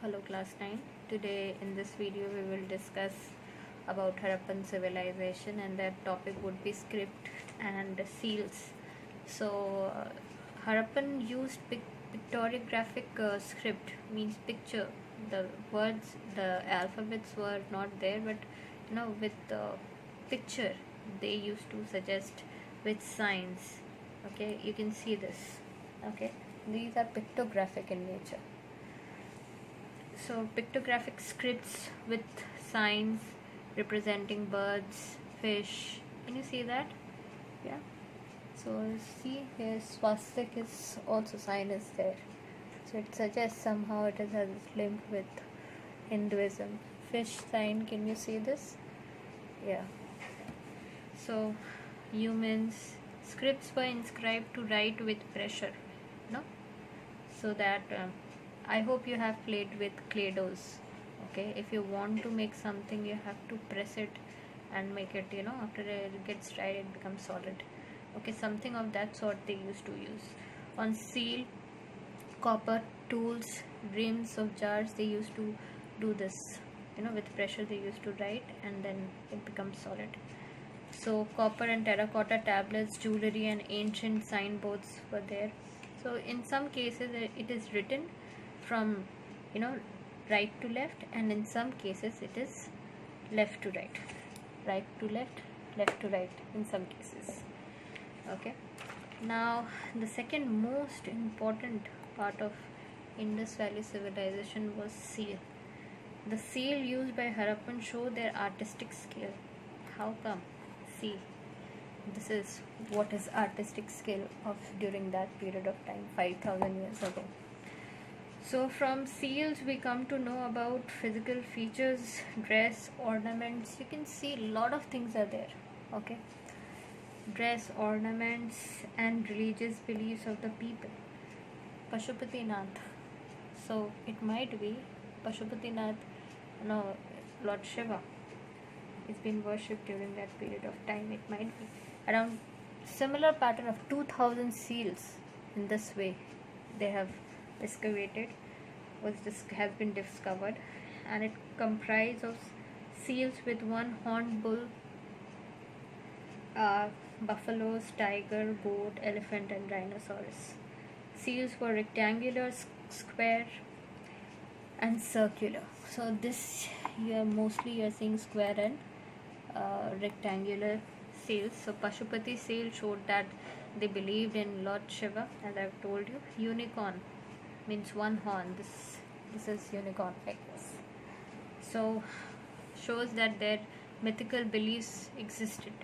Hello class 9. Today in this video we will discuss about Harappan civilization, and that topic would be script and seals. So Harappan used pictographic script, means picture. The words, the alphabets were not there, but with the picture they used to suggest with signs. Okay, you can see this. Okay, these are pictographic in nature. So pictographic scripts with signs representing birds, fish. Can you see that? Yeah. So see here, swastik is also sign is there. So it suggests somehow it is a link with Hinduism. Fish sign. Can you see this? Yeah. So humans scripts were inscribed to write with pressure. No. So that. I hope you have played with Clay-Dohs. Okay, if you want to make something, you have to press it and make it, after it gets dried, it becomes solid. Okay, something of that sort they used to use. On seal, copper, tools, rims of jars, they used to do this. With pressure, they used to write and then it becomes solid. So, copper and terracotta tablets, jewelry, and ancient signboards were there. So, in some cases, it is written from right to left, and in some cases it is left to right to left, left to right in some cases. Okay, now the second most important part of Indus Valley civilization was seal. The seal used by Harappan show their artistic skill. How come? See, this is what is artistic skill of during that period of time, 5,000 years ago. So from seals we come to know about physical features, dress, ornaments. You can see a lot of things are there. Okay, dress, ornaments, and religious beliefs of the people. Pashupatinath. So it might be Pashupatinath, Lord Shiva is been worshipped during that period of time. It might be around similar pattern of 2,000 seals in this way they have excavated has been discovered, and it comprises of seals with one horned bull, buffaloes, tiger, goat, elephant, and rhinoceros. Seals were rectangular, square, and circular. So this you're seeing square and rectangular seals. So Pashupati seal showed that they believed in Lord Shiva, as I've told you. Unicorn means one horn. This is unicorn like this. So shows that their mythical beliefs existed.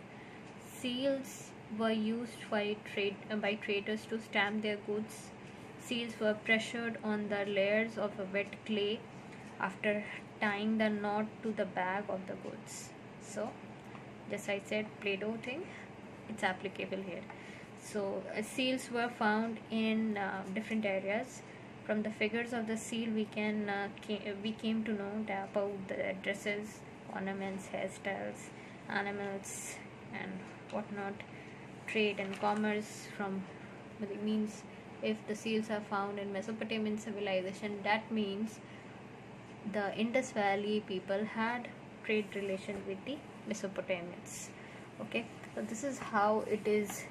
Seals were used by traders to stamp their goods. Seals were pressured on the layers of a wet clay after tying the knot to the bag of the goods. So just I said Play-Doh thing, it's applicable here. So seals were found in different areas. From the figures of the seal, we came to know about the dresses, ornaments, hairstyles, animals, and whatnot. Trade and commerce means if the seals are found in Mesopotamian civilization, that means the Indus Valley people had trade relation with the Mesopotamians. Okay, so this is how it is.